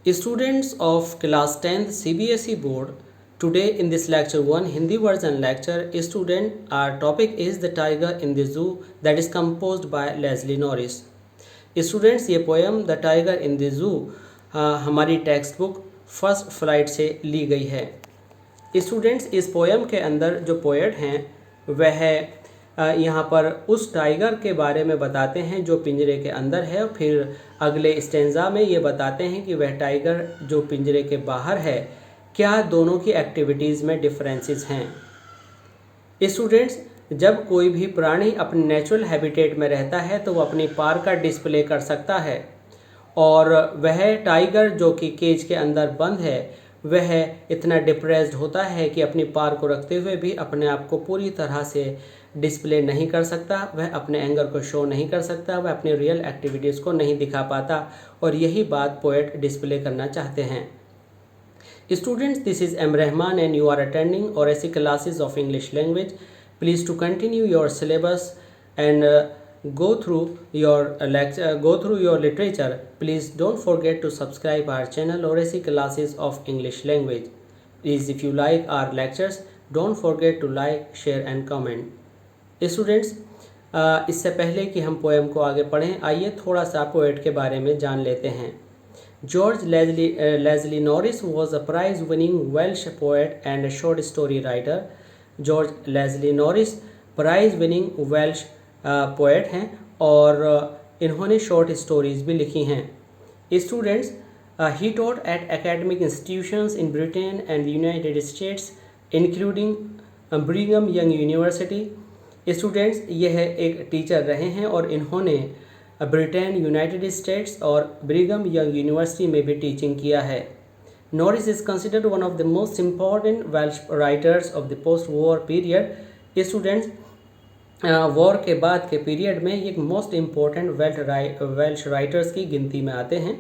Students of class 10th CBSE board, today in this lecture 1 Hindi version lecture, our topic is the tiger in the zoo, that is composed by Leslie Norris. Students, ये poem the tiger in the zoo हमारी text book first flight से ली गई है। Students, इस poem के अंदर जो poet हैं वह यहाँ पर उस टाइगर के बारे में बताते हैं जो पिंजरे के अंदर है, और फिर अगले स्टेंजा में ये बताते हैं कि वह टाइगर जो पिंजरे के बाहर है, क्या दोनों की एक्टिविटीज़ में डिफरेंसेस हैं। स्टूडेंट्स, जब कोई भी प्राणी अपने नेचुरल हैबिटेट में रहता है तो वो अपनी पार का डिस्प्ले कर सकता है, और वह टाइगर जो कि केज के अंदर बंद है वह इतना डिप्रेस्ड होता है कि अपनी पार को रखते हुए भी अपने आप को पूरी तरह से डिस्प्ले नहीं कर सकता, वह अपने एंगर को शो नहीं कर सकता, वह अपनी रियल एक्टिविटीज़ को नहीं दिखा पाता, और यही बात पोएट डिस्प्ले करना चाहते हैं। Students, this is M Rahman and you are attending ORAC classes of English language. Please to continue your syllabus and go through your literature. Please don't forget to subscribe our channel ORAC classes of English language. Please, if you like our lectures, don't forget to like, share and comment. Students, इससे पहले कि हम poem को आगे पढ़ें, आइए थोड़ा सा पोएट के बारे में जान लेते हैं। George Leslie Norris was a prize winning Welsh poet and short story writer. George Leslie Norris prize winning Welsh poet हैं और इन्होंने शॉर्ट स्टोरीज भी लिखी हैं। Students, he taught at academic institutions in Britain and United States including Brigham Young University. Students, यह एक teacher रहे हैं और इन्होंने ब्रिटेन, यूनाइटेड स्टेट्स और ब्रिघम यंग यूनिवर्सिटी में भी टीचिंग किया है। Norris is considered one of the most important Welsh writers of the post war period. Students, war के बाद के पीरियड में ये मोस्ट इम्पॉर्टेंट वेल्श राइटर्स की गिनती में आते हैं।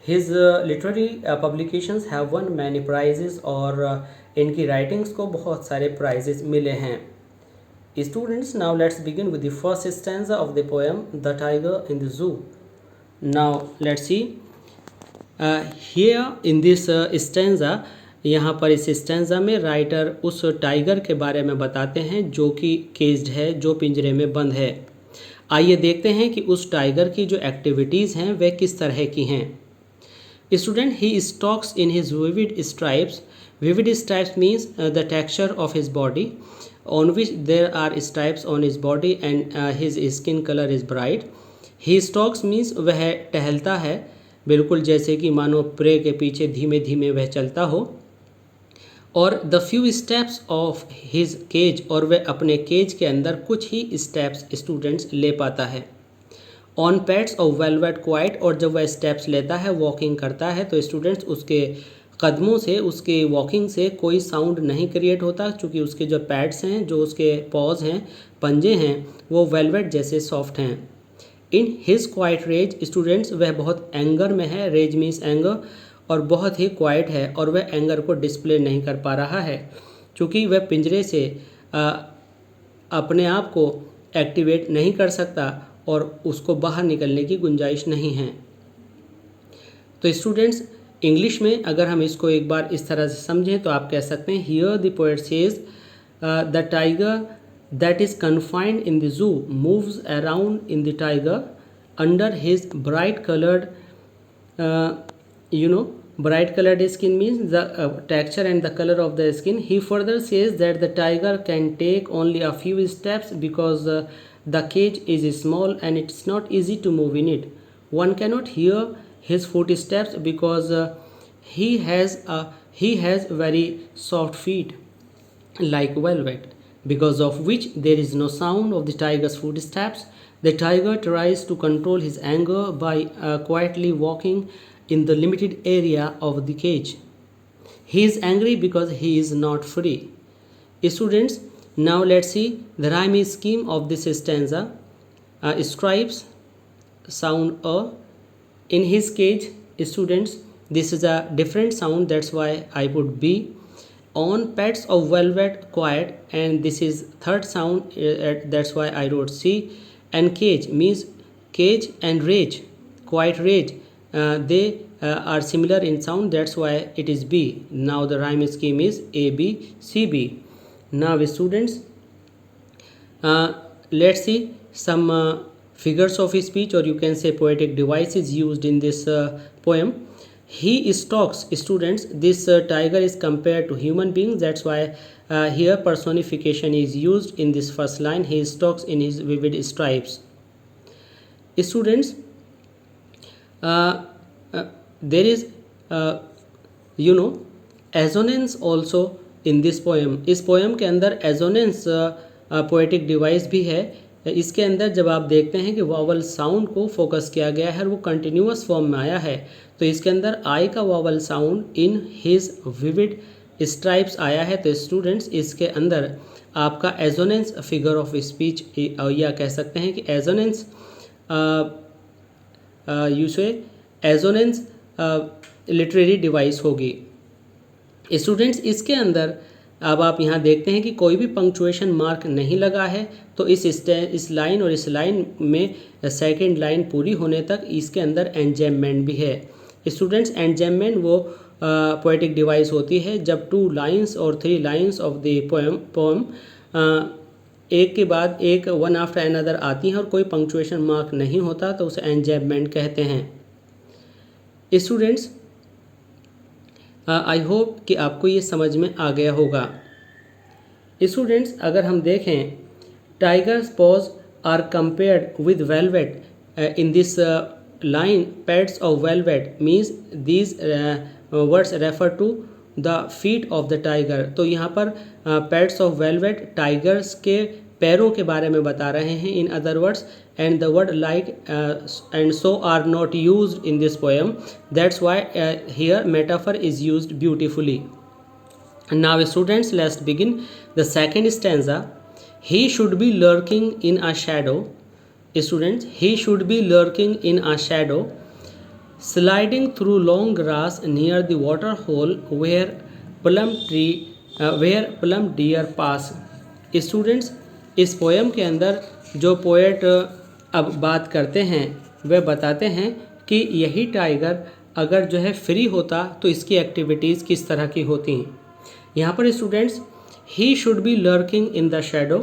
His literary publications have won many prizes, और इनकी राइटिंग्स को बहुत सारे प्राइजेस मिले हैं। Students, now let's begin with the first stanza of the poem The Tiger in the Zoo. Now let's see here in this stanza, यहाँ पर इस स्टेंजा में राइटर उस टाइगर के बारे में बताते हैं जो कि केज्ड है, जो पिंजरे में बंद है। आइए देखते हैं कि उस टाइगर की जो एक्टिविटीज़ हैं वे किस तरह की हैं। Student, he stocks in his vivid stripes. Vivid stripes means the texture of his body on which there are stripes on his body and his skin color is bright. He stalks means वह टहलता है, बिल्कुल जैसे कि मानो pray के पीछे धीमे धीमे वह चलता हो। और the few steps of his cage, और वह अपने केज के अंदर कुछ ही स्टेप्स स्टूडेंट्स ले पाता है। On pads of velvet quiet, और जब वह स्टेप्स लेता है, वॉकिंग करता है, तो स्टूडेंट्स उसके कदमों से, उसके वॉकिंग से कोई साउंड नहीं क्रिएट होता, क्योंकि उसके जो पैड्स हैं, जो उसके पॉज हैं, पंजे हैं, वो वेलवेट जैसे सॉफ्ट हैं। In his quiet rage, students वह बहुत एंगर में है, रेज मीन्स एंगर, और बहुत ही क्वाइट है, और वह एंगर को डिस्प्ले नहीं कर पा रहा है क्योंकि वह पिंजरे से अपने आप को एक्टिवेट नहीं कर सकता और उसको बाहर निकलने की गुंजाइश नहीं है। तो स्टूडेंट्स, इंग्लिश में अगर हम इसको एक बार इस तरह से समझें तो आप कह सकते हैं, here the poet says the tiger that is confined in the जू moves around in the tiger under his bright coloured bright colored skin means the texture and the color of the skin. He further says that the tiger can take only a few steps because the cage is small and it's not easy to move in it. One cannot hear his footsteps because he has very soft feet like velvet, because of which there is no sound of the tiger's footsteps. The tiger tries to control his anger by quietly walking in the limited area of the cage. He is angry because he is not free. Students, now let's see the rhyming scheme of this stanza. Stripes sound a. In his cage, students, this is a different sound, that's why I put B. On pads of velvet quiet, and this is third sound, that's why I wrote C. And cage means cage and rage, quiet rage, they are similar in sound, that's why it is B. Now the rhyme scheme is A, B, C, B. Now students, let's see some figures of speech, or you can say poetic devices used in this poem. He stalks, students, this tiger is compared to human beings, that's why here personification is used in this first line. He stalks in his vivid stripes. Students, there is assonance also in this poem. इस poem के अंदर assonance poetic device भी है. इसके अंदर जब आप देखते हैं कि वावल साउंड को फोकस किया गया है और वो कंटिन्यूअस फॉर्म में आया है, तो इसके अंदर आई का vowel sound in his vivid stripes आया है. तो स्टूडेंट्स, इसके अंदर आपका एजोनेंस फिगर ऑफ स्पीच, या कह सकते हैं कि एजोनेंस एजोनेंस लिटरेरी डिवाइस होगी. स्टूडेंट्स, इसके अंदर अब आप यहाँ देखते हैं कि कोई भी पंक्चुएशन मार्क नहीं लगा है. तो इस लाइन और इस लाइन में सेकंड लाइन पूरी होने तक इसके अंदर एंजेममेंट भी है. स्टूडेंट्स, एंजेममेंट वो पोएटिक डिवाइस होती है जब 2 लाइन्स और 3 लाइन्स ऑफ द पोएम एक के बाद एक वन आफ्टर अनदर आती हैं और कोई पंक्चुएशन मार्क नहीं होता, तो उसे एंजेममेंट कहते हैं. स्टूडेंट्स, आई होप कि आपको ये समझ में आ गया होगा. स्टूडेंट्स, अगर हम देखें, tigers paws are compared with velvet in this line. Pads of velvet means these words refer to the feet of the tiger. तो यहाँ पर पैड्स ऑफ वेलवेट टाइगर्स के पैरों के बारे में बता रहे हैं. In other words, and the word like and so are not used in this poem. That's why here metaphor is used beautifully. And now students, let's begin the second stanza. He should be lurking in a shadow. Students, he should be lurking in a shadow, sliding through long grass near the water hole where plum deer pass. Students, इस poem के अंदर जो poet अब बात करते हैं वह बताते हैं कि यही टाइगर अगर जो है फ्री होता तो इसकी एक्टिविटीज़ किस तरह की होती हैं. यहाँ पर students, he should be lurking in the shadow.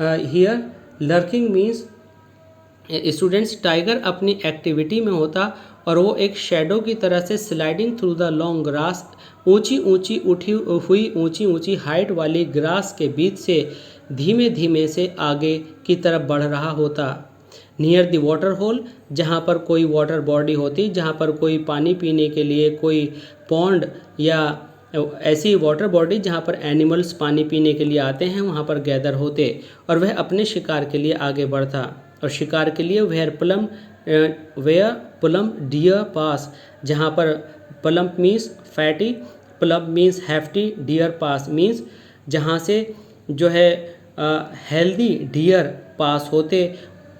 Here lurking means students, tiger अपनी एक्टिविटी में होता और वो एक शैडो की तरह से sliding through the long grass, ऊंची ऊंची हाइट वाली ग्रास के बीच से धीमे धीमे से आगे की तरफ बढ़ रहा होता. नियर द वाटर होल, जहाँ पर कोई वाटर बॉडी होती, जहाँ पर कोई पानी पीने के लिए कोई पॉन्ड या ऐसी वाटर बॉडी जहाँ पर एनिमल्स पानी पीने के लिए आते हैं, वहाँ पर गैदर होते और वह अपने शिकार के लिए आगे बढ़ता. और शिकार के लिए वेयर प्लम डियर पास, जहाँ पर plump means fatty, plump means hefty, deer pass means जहाँ से जो है हेल्दी डियर पास होते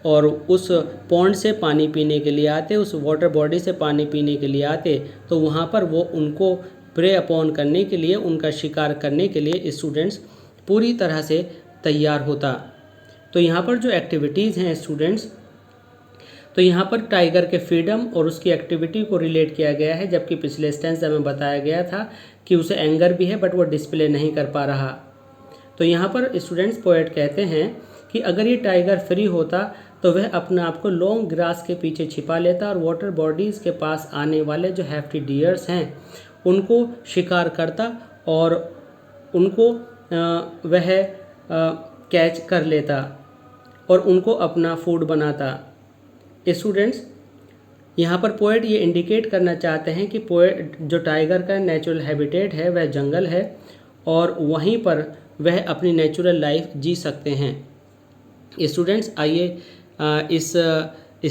और उस पॉन्ड से पानी पीने के लिए आते, उस वाटर बॉडी से पानी पीने के लिए आते, तो वहाँ पर वो उनको प्रे अपॉन करने के लिए, उनका शिकार करने के लिए स्टूडेंट्स पूरी तरह से तैयार होता. तो यहाँ पर जो एक्टिविटीज़ हैं स्टूडेंट्स, तो यहाँ पर टाइगर के फ्रीडम और उसकी एक्टिविटी को रिलेट किया गया है, जबकि पिछले स्टेंस में बताया गया था कि उसे एंगर भी है बट वो डिस्प्ले नहीं कर पा रहा. तो यहाँ पर स्टूडेंट्स पोएट कहते हैं कि अगर ये टाइगर फ्री होता तो वह अपने आप को लॉन्ग ग्रास के पीछे छिपा लेता और वाटर बॉडीज़ के पास आने वाले जो हैफ्टी डियर्स हैं उनको शिकार करता और उनको वह कैच कर लेता और उनको अपना फूड बनाता. स्टूडेंट्स, यहाँ पर पोएट ये इंडिकेट करना चाहते हैं कि पोएट जो टाइगर का नेचुरल हैबिटेट है वह जंगल है और वहीं पर वह अपनी नेचुरल लाइफ जी सकते हैं. स्टूडेंट्स, आइए इस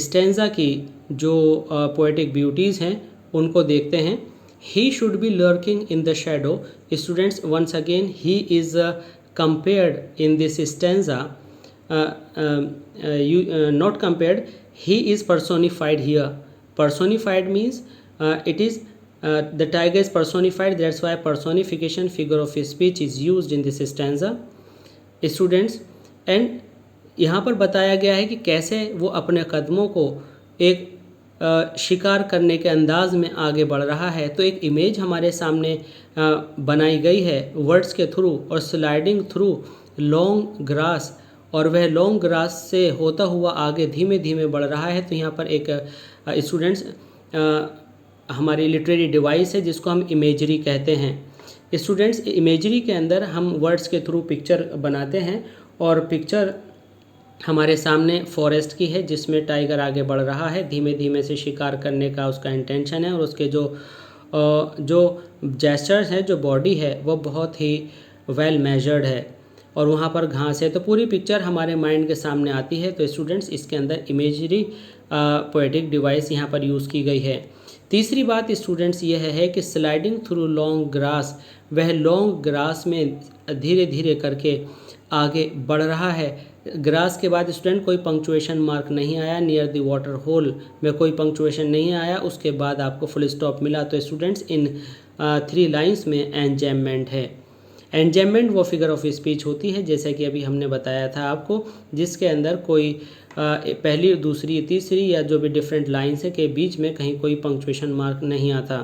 स्टेंजा की जो पोएटिक ब्यूटीज़ हैं उनको देखते हैं. He should be lurking in the shadow. Students, once again he is compared in this stanza, not compared, he is personified here. Personified means it is the tiger is personified, that's why personification figure of speech is used in this stanza. Students, and यहाँ पर बताया गया है कि कैसे वो अपने कदमों को एक शिकार करने के अंदाज में आगे बढ़ रहा है। तो एक इमेज हमारे सामने बनाई गई है वर्ड्स के थ्रू और स्लाइडिंग थ्रू लॉन्ग ग्रास, और वह लॉन्ग ग्रास से होता हुआ आगे धीमे धीमे बढ़ रहा है। तो यहाँ पर एक स्टूडेंट्स हमारी लिटरेरी डिवाइस है जिसको हम इमेजरी कहते हैं। स्टूडेंट्स इमेजरी के अंदर हम वर्ड्स के थ्रू पिक्चर बनाते हैं, और पिक्चर हमारे सामने फॉरेस्ट की है जिसमें टाइगर आगे बढ़ रहा है, धीमे धीमे से शिकार करने का उसका इंटेंशन है, और उसके जो जेस्चर्स हैं, जो बॉडी है वो बहुत ही वेल मेजर्ड है, और वहाँ पर घास है। तो पूरी पिक्चर हमारे माइंड के सामने आती है। तो स्टूडेंट्स इसके अंदर इमेजरी पोएटिक डिवाइस यहाँ पर यूज़ की गई है। तीसरी बात स्टूडेंट्स ये है कि स्लाइडिंग थ्रू लॉन्ग ग्रास, वह लॉन्ग ग्रास में धीरे धीरे करके आगे बढ़ रहा है। ग्रास के बाद स्टूडेंट कोई पंक्चुएशन मार्क नहीं आया, नियर द वाटर होल में कोई पंक्चुएशन नहीं आया, उसके बाद आपको फुल स्टॉप मिला। तो स्टूडेंट्स इन 3 लाइन्स में एंजैममेंट है। एंजैममेंट वो फिगर ऑफ स्पीच होती है जैसे कि अभी हमने बताया था आपको, जिसके अंदर कोई पहली, दूसरी, तीसरी या जो भी डिफरेंट लाइन्स है के बीच में कहीं कोई पंक्चुएशन मार्क नहीं आता।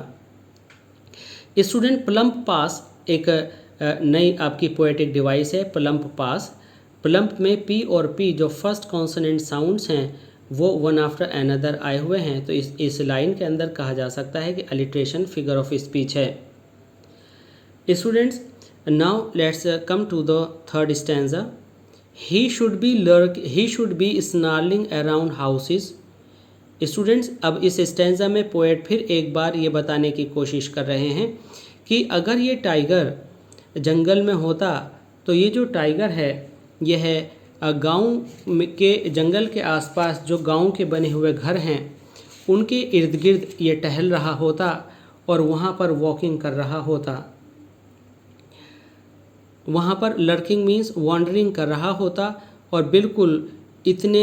स्टूडेंट प्लम्प पास एक नई आपकी पोएटिक डिवाइस है, प्लम्प पास। प्लम्प में पी और पी जो फर्स्ट कॉन्सोनेंट साउंड्स हैं वो वन आफ्टर अनदर आए हुए हैं। तो इस लाइन के अंदर कहा जा सकता है कि अलिट्रेशन फिगर ऑफ स्पीच है। Students now let's come to the third stanza. He should be snarling around houses. Students अब इस स्टैंजा में पोएट फिर एक बार ये बताने की कोशिश कर रहे हैं कि अगर ये टाइगर जंगल में होता तो ये जो टाइगर है यह गांव के जंगल के आसपास जो गांव के बने हुए घर हैं उनके इर्द गिर्द ये टहल रहा होता और वहाँ पर वॉकिंग कर रहा होता। वहाँ पर लर्किंग मीन्स वॉन्डरिंग कर रहा होता, और बिल्कुल इतने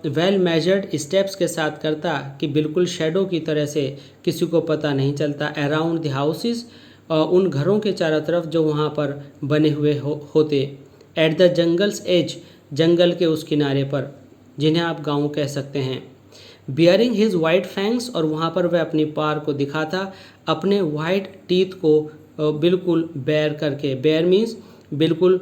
वेल मेजर्ड स्टेप्स के साथ करता कि बिल्कुल शेडो की तरह से किसी को पता नहीं चलता। अराउंड द हाउसेस, उन घरों के चारों तरफ जो वहाँ पर बने हुए होते। एट द जंगल्स एज, जंगल के उस किनारे पर, जिन्हें आप गाँव कह सकते हैं। बियरिंग हिज वाइट फैंग्स, और वहाँ पर वह अपनी पार को दिखाता, अपने वाइट टीथ को बिल्कुल बेयर करके। बेयर मीन्स बिल्कुल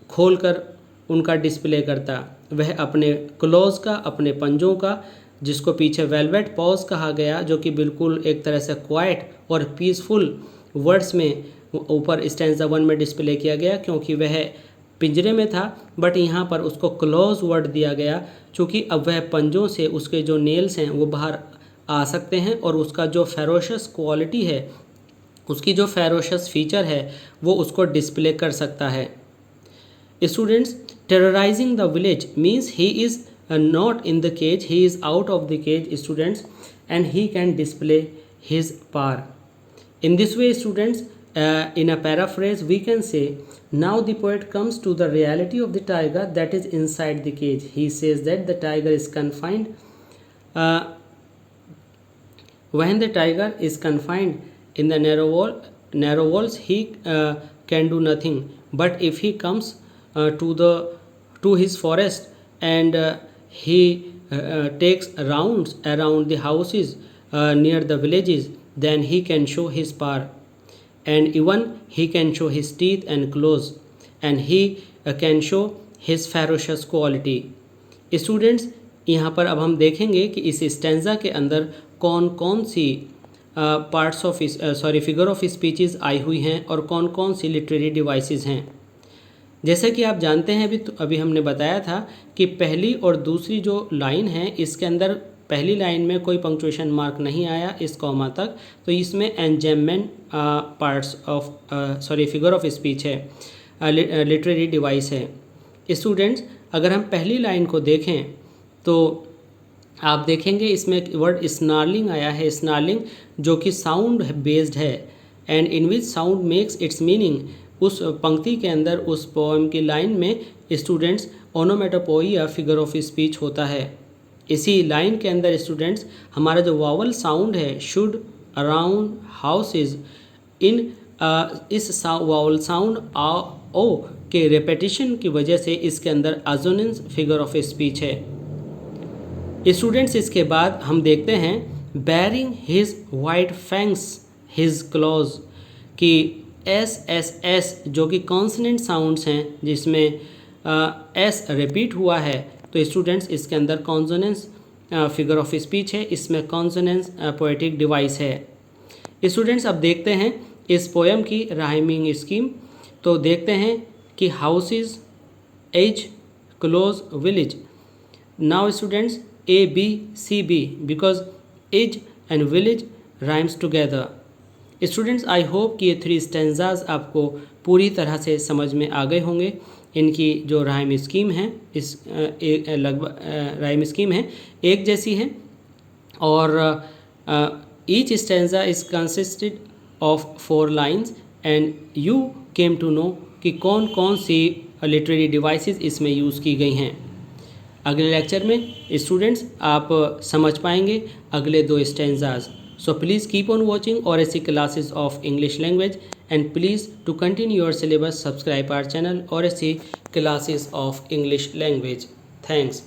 खोल कर उनका डिस्प्ले करता। वह अपने क्लोज का, अपने पंजों का, जिसको पीछे वेलवेट पॉज कहा गया, जो कि बिल्कुल एक तरह से क्वाइट और पीसफुल वर्ड्स में ऊपर स्टैंजा 1 में डिस्प्ले किया गया, क्योंकि वह पिंजरे में था, बट यहाँ पर उसको क्लोज वर्ड दिया गया क्योंकि अब वह पंजों से उसके जो नेल्स हैं वो बाहर आ सकते हैं, और उसका जो फेरोशस क्वालिटी है, उसकी जो फेरोशस फीचर है वो उसको डिस्प्ले कर सकता है। Students terrorising the village means he is not in the cage, he is out of the cage students, and he can display his power. In this way students, in a paraphrase we can say, now the poet comes to the reality of the tiger that is inside the cage. He says that the tiger is confined. When the tiger is confined in the narrow walls, he can do nothing. But if he comes to his forest and he takes rounds around the houses near the villages, then he can show his power, and even he can show his teeth and claws, and he can show his ferocious quality. Students यहाँ पर अब हम देखेंगे कि इस stanza के अंदर कौन कौन सी parts of figure of speeches आई हुई हैं और कौन कौन सी लिटरेरी डिवाइसेस हैं। जैसे कि आप जानते हैं अभी हमने बताया था कि पहली और दूसरी जो लाइन है इसके अंदर पहली लाइन में कोई पंक्चुएशन मार्क नहीं आया इस कॉमा तक, तो इसमें enjambment parts of figure of speech है, लिटरेरी डिवाइस है। स्टूडेंट्स अगर हम पहली लाइन को देखें तो आप देखेंगे इसमें वर्ड स्नार्लिंग आया है, स्नार्लिंग जो कि साउंड बेस्ड है, and in which sound makes it's meaning. उस पंक्ति के अंदर, उस पोएम की लाइन में स्टूडेंट्स ओनोमेटोपोइया फिगर ऑफ स्पीच होता है। इसी लाइन के अंदर स्टूडेंट्स हमारा जो वावल साउंड है शुड, अराउंड, हाउसेज, इन इस वावल साउंड ओ के रेपिटेशन की वजह से इसके अंदर अजोनेंस फिगर ऑफ स्पीच है। स्टूडेंट्स इसके बाद हम देखते हैं bearing his white fangs his clause कि एस जो कि कॉन्सनेंट साउंड्स हैं जिसमें एस रिपीट हुआ है, तो स्टूडेंट्स इसके अंदर कॉन्सोनेंस फिगर ऑफ स्पीच है, इसमें कॉन्सोनेंस पोएटिक डिवाइस है। स्टूडेंट्स अब देखते हैं इस पोएम की राइमिंग स्कीम। तो देखते हैं कि houses, age, close, village. Now students A B C B because age and village rhymes together. Students I hope कि ये 3 स्टेंजाज आपको पूरी तरह से समझ में आ गए होंगे। इनकी जो राइम स्कीम है इस लगभग राइम स्कीम है एक जैसी है, और each stanza is consisted of 4 lines and you came to know कि कौन कौन सी लिटरेरी डिवाइसेस इसमें यूज़ की गई हैं। अगले लेक्चर में स्टूडेंट्स आप समझ पाएंगे अगले 2 stanzas. So please keep on watching RSC classes of English language, and please to continue your syllabus subscribe our channel RSC classes of English language. Thanks.